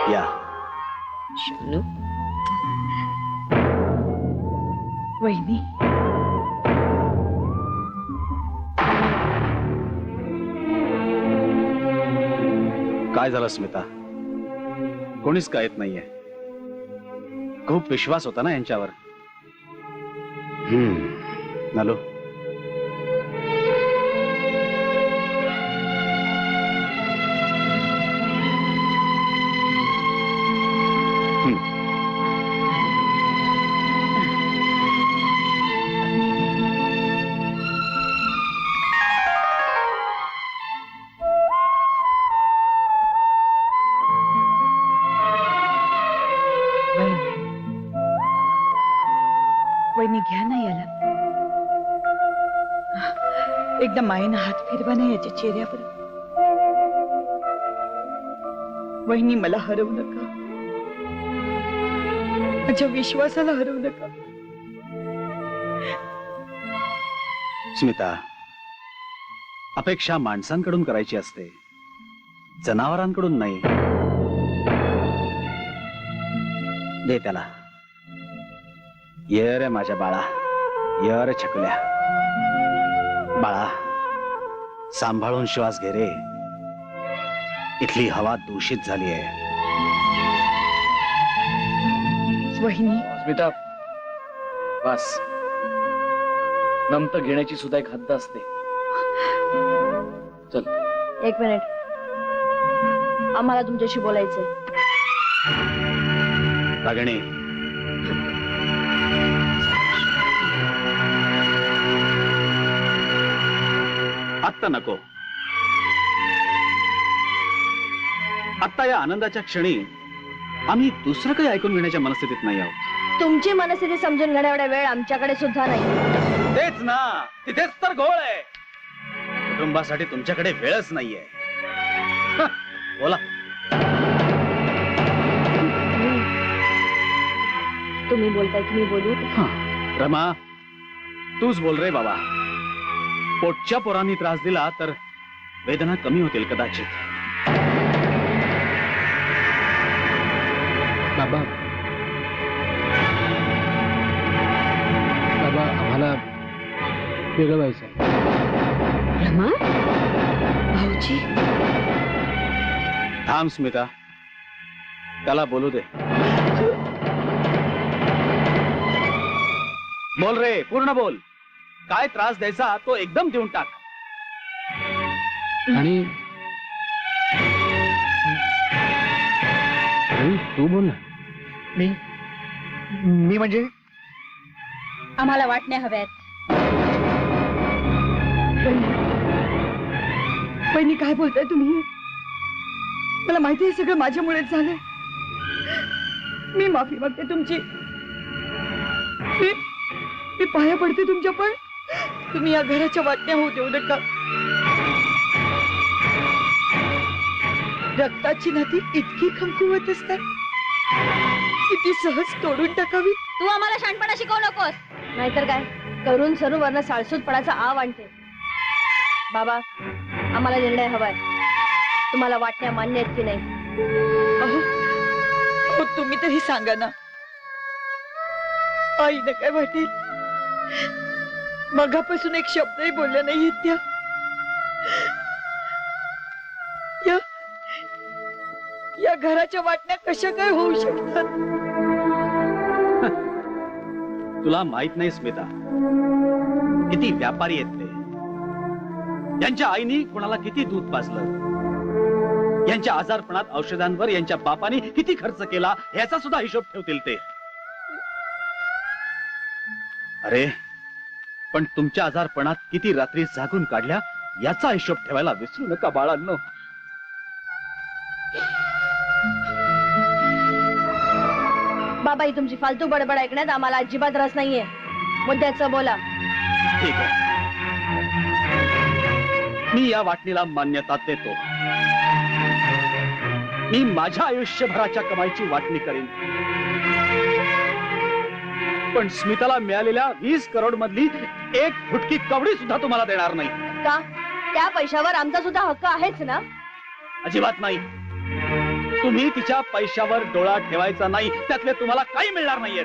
या शोनू, वहिनी, काय झालं स्मिता? कोणीच काय येत नाहीये. खूप विश्वास होता ना यांच्यावर. नलो, वहिनी घ्या ना याला. एकदा मायेनं हात फिरवा ना याच्या चेहऱ्यावर. वहिनी, मला हरवू नका. माझ्या विश्वासाला हरवू नका. स्मिता, अपेक्षा माणसांकडून करायची असते, जनावरांकडून नाही. दे त्याला. ये रे माझ्या बाळा, ये रे छकुल्या. बाळा, सांभाळून श्वास घे रे. इथली हवा दूषित झाली आहे. वहिनी, स्मिता, बस. नमत घेण्याची सुद्धा एक हद्द असते. चल. एक मिनिट, आम्हाला तुमच्याशी बोलायचंय. रागिणी, आत्ता नको. आत्ता या आनंदाच्या क्षणी आम्ही दुसरं काही ऐकून घेण्याच्या मनस्थितीत नाही आहोत. तुमची मनस्थिती समजून घेण्या एवढा वेळ आमच्याकडे सुद्धा नाही. तेच ना, तिथेच तर घोळ आहे. कुटुंबासाठी तुमच्याकडे वेळच नाहीये. बोला. तुम्ही बोलताय की मी बोलू? रमा, तूच बोल रे बाबा. पोटच्या पोरांनी त्रास दिला तर वेदना कमी होतील कदाचित. बाबा, बाबा, आम्हाला वेगळं व्हायचंय. रमा, भाऊजी, थांब स्मिता, त्याला बोलू दे. बोल रे, पूर्ण बोल. काय त्रास द्यायचा तो एकदम देऊन टाक. आणि तू बोल ना. मी म्हणजे आम्हाला वाटण्या हव्यात. वहिनी, काय बोलताय तुम्ही? मला माहिती आहे सगळं माझ्यामुळेच झालंय. मी माफी मागते तुमची. मी पाया पडते तुमच्या, पण तुम्ही या घराच्या वाटण्या होऊ देऊ नका. रक्ताची नाती इतकी कमकुवत असतात, किती सहज तोडून टाकावी. तू आम्हाला शहाणपणा शिकवू नकोस, नाहीतर काय करून सरूवरनं साळसूतपणाचा आव आणते. बाबा, आम्हाला निर्णय हवाय. तुम्हाला वाटण्या मान्य आहेत की नाही? अहो, तुम्ही तरी सांगा ना. आईनं काय वाटेल? मगापासून एक शब्दही बोलल्या नाहीयेत त्या. या घराच्या वाटण्या कशा काय होऊ शकतात? तुला माहित नाही स्मिता, किती व्यापारी आहेत ते. यांच्या आईनी कोणाला किती दूध पाजलं, यांच्या आजारपणात औषधांवर यांच्या बापाने किती खर्च केला याचा सुद्धा हिशोब ठेवतील ते. अरे, पण तुमच्या आजारपणात किती रात्री जागून काढल्या याचा हिशोब ठेवायला विसरू नका बाळांनो. बाबा, ही तुमची फालतू बडबड ऐकण्यात आम्हाला अजिबात रस नाहीये. मुद्द्याचं बोला. ठीक आहे, मी या वाटणीला मान्यता देतो. मी माझ्या आयुष्यभराच्या कमाईची वाटणी करीन, पण स्मिताला मिळालेल्या 20 करोड मधली एक फुटकी कवडी सुद्धा तुम्हाला देणार नाही. का? त्या पैशावर आमचा सुद्धा हक्क आहेच ना? अजिबात नाही. तुम्ही तिच्या पैशावर डोळा ठेवायचा नाही, त्यातले तुम्हाला काही मिळणार नाहीये.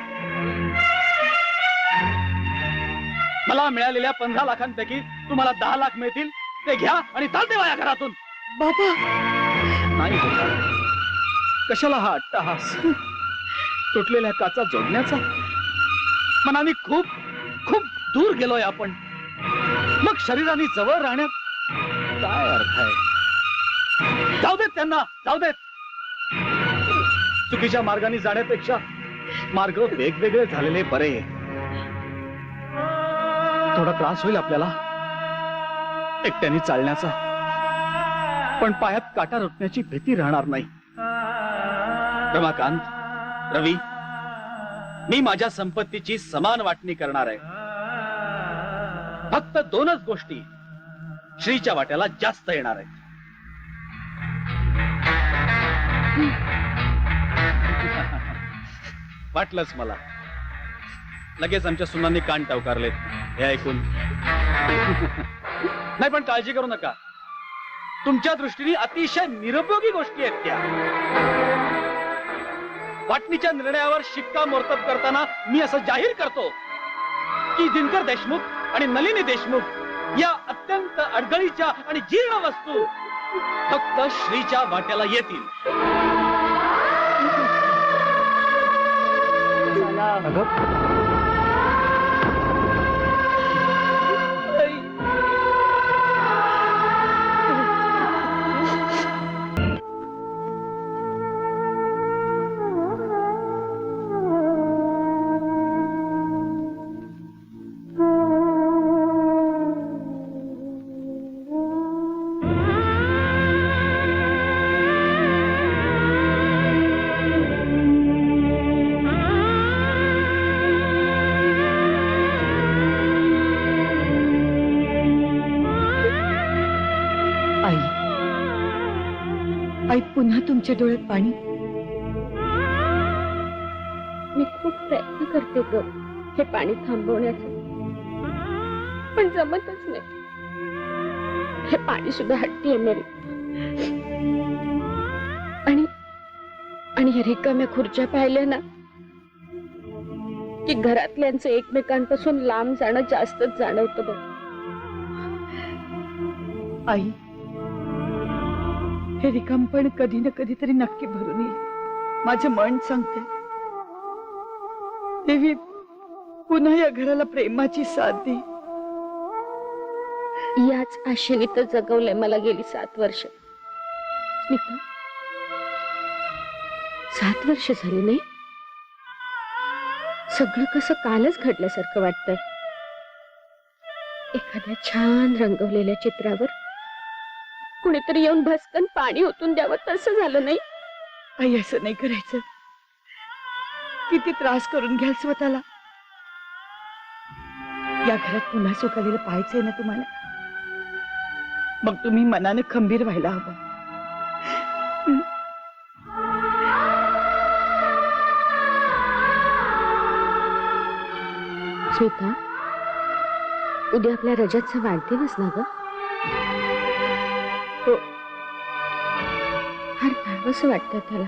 मला मिळालेल्या 15 लाखांपैकी तुम्हाला 10 लाख मिळतील, ते घ्या आणि चालते वा या घरातून. बाबा नाही होत. कशाला हा अट्टहास? तुटलेल्या काचा जोडण्याचा. मनाने खूप खूप दूर गेलोय आपण, मग शरीराने जवळ राहण्यात काय अर्थ आहे? जाऊ देत त्यांना, जाऊ देत. चुकीच्या मार्गाने जाण्यापेक्षा मार्ग वेगवेगळे झालेले बरे. थोडा त्रास होईल आपल्याला एकट्याने चालण्याचा, पण पायात काटा रुतण्याची भीती राहणार नाही. रमाकांत, रवी, मी माझ्या संपत्तीची समान वाटणी करणार आहे. फक्त 2च गोष्टी श्रीच्या वाट्याला जास्त येणार आहेत. वाटलंच मला. लगेच आमच्या सुनांनी कान टवकारलेत हे ऐकून. नाही, पण काळजी करू नका. तुमच्या दृष्टीने अतिशय निरुपयोगी गोष्टी आहेत त्या. वाटणीच्या निर्णयावर शिक्कामोर्तब करताना मी असं जाहीर करतो की दिनकर देशमुख आणि नलिनी देशमुख या अत्यंत अडगळीच्या आणि जीर्ण वस्तू फक्त श्रीच्या वाट्याला येतील. आई, आई पुन्हा तुमच्या डोळ्यात पाणी. मी खूप प्रयत्न करते ग हे पाणी थांबवण्याचा, पण जमतच नाही. हे पाणी सुद्धा हट्टी आहे मेरी. आणि या रिकाम्या खुर्च्या पाहिल्या ना की घरातल्यांचं एकमेकांपासून लांब जाणं जास्तच जाणवतं बघ. आई, हे रिकामपण कधी ना कधीतरी नक्की भरून येईल. माझं मन सांगते देवी पुन्हा या घराला प्रेमाची साथ दे. याच आशेने तर जगवलंय मला गेली 7 वर्ष. स्मिता, 7 वर्ष झाली नाही? सगळं कसं कालच घडल्यासारखं वाटतंय. एखाद्या छान रंगवलेल्या चित्रावर कुणीतरी येऊन भस्कन पाणी ओतून द्यावं तसं झालं नाही. आई, असं नाही करायचं. किती त्रास करून घ्याल स्वतःला. या घरात पुन्हा सुखालेलं पाहायचंय ना तुम्हाला, मग तुम्ही मनानं खंबीर व्हायला हवं. स्मिता, उद्या आपल्या रजतचा वाढदिवस ना ग? हो. फार धाडवस वाटतं त्याला.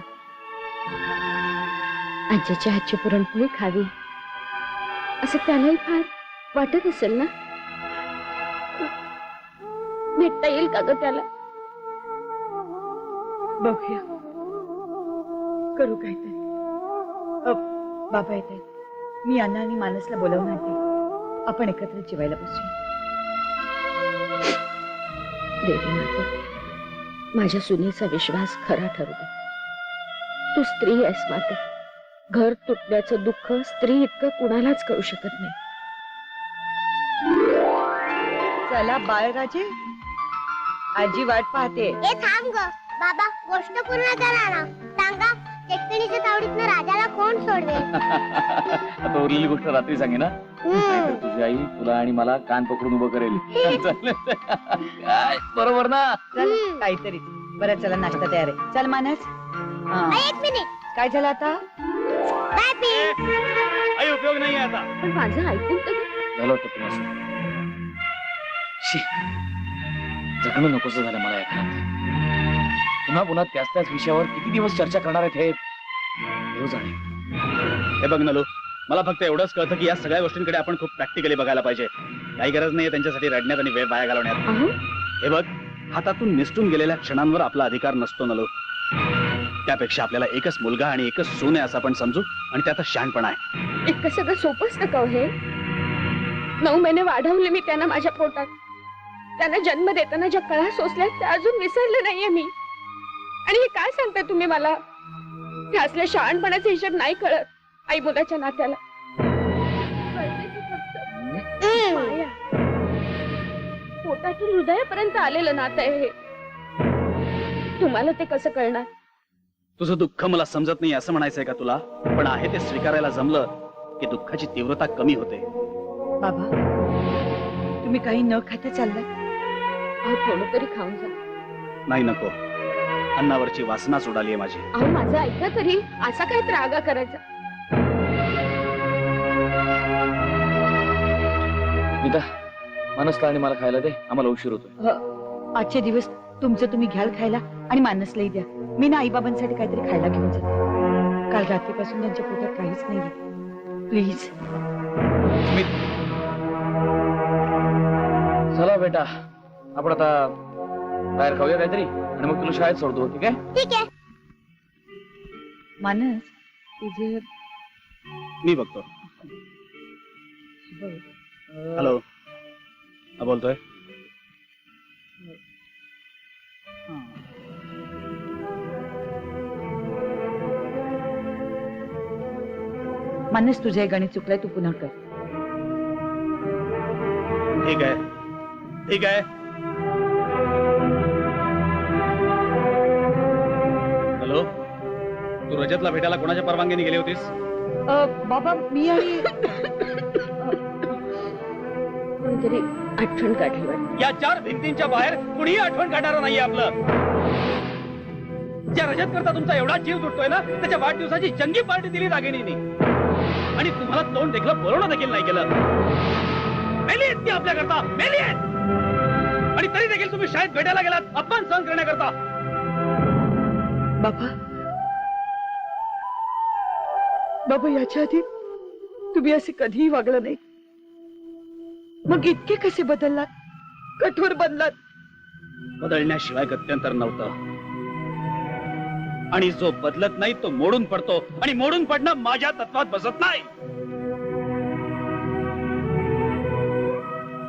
आजीच्या हातची पुरणपोळी खावी असं त्यालाही फार वाटत असेल ना? भेटता येईल का ग त्याला? बघूया, करू काहीतरी. बाबा येत आहेत. मी अण्णा आणि मानसला बोलावून आणते. आपण एकत्र जेवायला बसूया. देवी माता, माझ्या सुनेचा विश्वास खरा ठरू दे. तू स्त्री आहेस माता. घर तुटण्याचं दुःख स्त्री इतकं कुणालाच करू शकत नाही. चला बाळराजे, आजी वाट पाहते. ए थांब ग बाबा, गोष्ट पूर्ण करा ना. सांगा, चेकणीच्या तावडीतनं राजाला कोण सोडवेल? आता उरलेली गोष्ट रात्री सांगे ना, नाहीतर तुझी आई तुला आणि मला कान पकडून उभं करेल. काय बरोबर ना? चल काहीतरी. बरं चला, नाश्ता तयार आहे. चल मानस. हा. एक मिनिट. काय झालं आता? By P. काही उपयोग नाही आता. पण माझं ऐकून तर घे. झालं होतं तुम्हाला. जगणं नकोस झालं मला या घरात. पुन्हा पुन्हा त्याच विषयावर किती दिवस चर्चा करणार आहेत हे देव जाणे. हे बघ नलू, मला फक्त एवढंच कळतं की या सगळ्या गोष्टींकडे आपण खूप प्रॅक्टिकली बघायला पाहिजे. काही गरज नाहीये त्यांच्यासाठी रडण्यात आणि वेळ वाया घालवण्यात. अहो, हे बघ, हातातून निसटून गेलेल्या क्षणांवर आपला अधिकार नसतो नलू. त्यापेक्षा आपल्याला एकच मुलगा आणि एकच सून आहे असं आपण समजू, आणि त्यात शहाणपणा आहे. इतकं सगळं सोपंच नका हे. 9 महिने वाढवले मी त्यांना माझ्या पोटात. त्यांना जन्म देताना ज्या कळा सोसल्यात त्या अजून विसरले नाहीये मी. आणि हे काय सांगताय तुम्ही मला? हे असल्या शहाणपणाचा हिशोब नाही कळत आई मुलाच्या नात्याला. कळते की फक्त माया. पोटातून हृदयापर्यंत आलेलं नातं आहे हे. तुम्हाला ते कसं कळणार? तुझं दुःख मला समजत नाही असं म्हणायचंय का तुला? पण आहे ते स्वीकारायला जमलं की दुःखाची तीव्रता कमी होते. बाबा, तुम्ही काही न खाता चाललात? अहो, थोडं तरी खाऊन जा. नाही, नको. अन्नावरची वासनाच उडाली आहे माझी. अहो, माझं ऐका तरी. असा काय त्रागा करायचा? नीता, मानसला आणि मला खायला दे, आम्हाला उशीर होतोय. आजचे दिवस तुमचं तुम्ही घ्याल खायला आणि मानसलाही द्या. मी ना आईबाबांसाठी काहीतरी खायला घेऊन जाते. काल रात्रीपासून त्यांच्या पोटात काहीच नाहीये. प्लीज. चला बेटा, आपण आता बाहेर खाऊया काहीतरी आणि मग तुला शाळेत सोडतो, ठीक आहे? ठीक आहे. मानस, तुझे मी बघतो. हॅलो, हा बोलतोय. मानस, तुझे गणित चुकलंय, तू पुन्हा कर. ठीक आहे, ठीक आहे. हॅलो, तू रजतला भेटायला कोणाच्या परवानगीने गेली होतीस? बाबा, मी आणि कोणतरी आठवण काढली वाटतं. या 4 भिंतींच्या बाहेर कुणीही आठवण काढणार नाहीये आपलं. ज्या रजत करता तुमचा एवढा जीव तुटतोय ना, त्याच्या वाढदिवसाची जंगी पार्टी दिली दागिनीनी, आणि तुम्हाला तोंड देखलं बोलवणं देखील नाही केलं. मेली आहेत ती आपल्या करता, मेली आहेत. आणि तरी देखील तुम्ही शाळेत भेटायला गेलात अपमान सहन करण्याकरता. बाबा, बाबा, याच्या आधी तुम्ही असे कधीही वागलं नाही. मग इतके कसे बदललात? कठोर बनलात? बदलण्याशिवाय गत्यंतर नव्हतं. आणि जो बदलत नाही तो मोडून पडतो, आणि मोडून पडणं माझ्या तत्वात बसत नाही.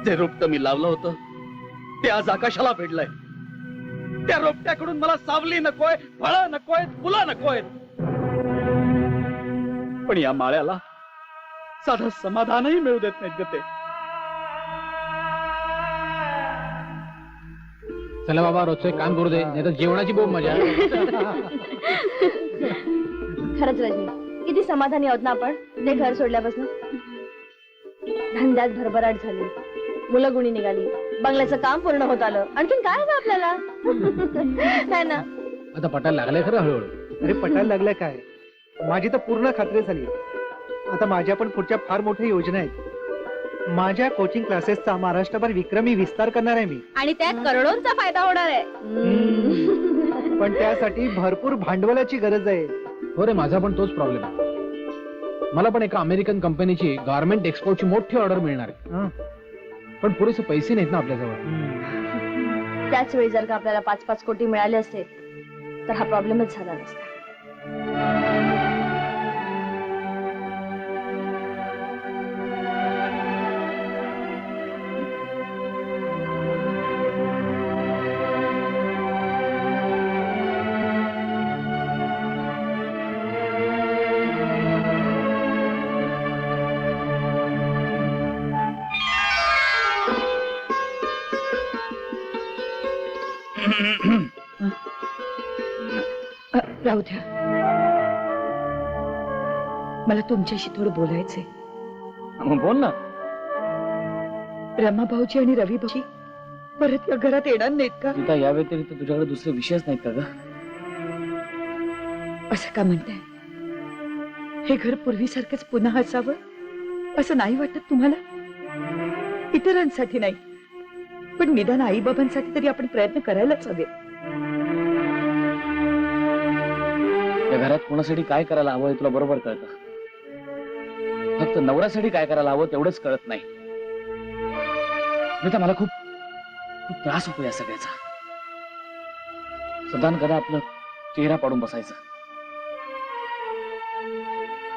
जे रोपट मी लावलं होतं ते आज आकाशाला भिडलंय. त्या रोपट्याकडून मला सावली नकोय, फळं नकोय, फुलं नकोय. पण या माळ्याला साधं समाधानही मिळू देत नाहीत ग ते. चला बाबा, रोजचं काम करू दे, नाही तर जेवणाची बोंब मजा. खरंच रजनी, किती समाधानी आहोत ना आपण ते घर सोडल्यापासून. धंद्यात भरभराट झाली, मुलं गुणी निघाली, बंगल्याचं काम पूर्ण होत आलं. आणखीन काय हवं आपल्याला? नाही ना? आता पटायला लागलंय खरं हळूहळू. अरे पटायला लागलं काय? माझी तर पूर्ण खात्री झाली. आता माझ्या पण पुढच्या फार मोठ्या योजना आहेत. माझ्या कोचिंग क्लासेसचा महाराष्ट्रभर विक्रमी विस्तार करणार आहे मी. आणि त्यात करोडोंचा फायदा होणार आहे. पण त्यासाठी भरपूर भांडवलाची गरज आहे. हो रे, माझा पण तोच प्रॉब्लेम आहे. मला पण एका अमेरिकन कंपनीची गारमेंट एक्सपोर्टची मोठी ऑर्डर मिळणार आहे. हं. पण पुरेसे पैसे नाहीत ना आपल्याजवळ. त्याच वेळी जर का आपल्याला 5-5 कोटी मिळाले असते तर हा प्रॉब्लेमच झाला नसता. राहू द्या, मला तुमच्याशी थोडं बोलायचंय. मग बोल ना. रमा भाऊजी आणि रवी भाऊजी परत या घरात येणार नाहीत का? नीता, या व्यतिरिक्त तुझ्याकडे दुसरे विषयच नाहीत का ग? असं का म्हणताय? हे घर पूर्वीसारखंच पुन्हा असावं असं नाही वाटत तुम्हाला? इतरांसाठी नाही, पण निदान आई बाबांसाठी तरी आपण प्रयत्न करायलाच हवे. या घरात कोणासाठी काय करायला हवं हे तुला बरोबर कळतं. फक्त नवऱ्यासाठी काय करायला हवं तेवढंच कळत नाही. स्मिता, मला खूप खूप त्रास होतो या सगळ्याचा. सदान कदा आपलं चेहरा पाडून बसायचं.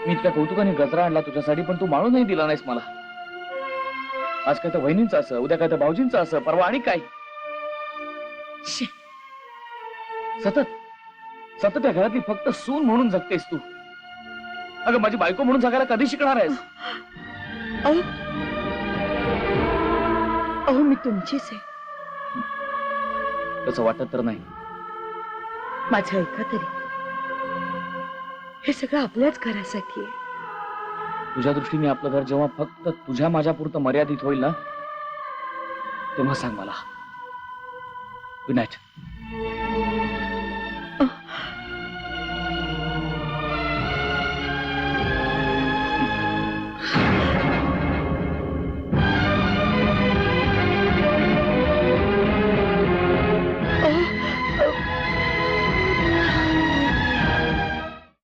मी इतक्या कौतुकाने गजरा आणला तुझ्यासाठी, पण तू माळूनही दिला नाहीस मला. आज काय तर वहिनींचं असं, उद्या काय तर भाऊजींचं असं, परवा आणि काय. शी. सतत सतत या घरातली फक्त सून म्हणून जगतेस तू. अगं, माझी बायको म्हणून जगायला कधी शिकणार आहेस? अहो अहो, मी तुमचीच आहे. तसं वाटत तर नाही. माझं ऐका तरी, हे सगळं आपल्याच घरासाठी आहे. तुझ्या दृष्टीने आपलं घर जेव्हा फक्त तुझ्या माझ्या पुरतं मर्यादित होईल ना, तेव्हा सांग मला. Good night.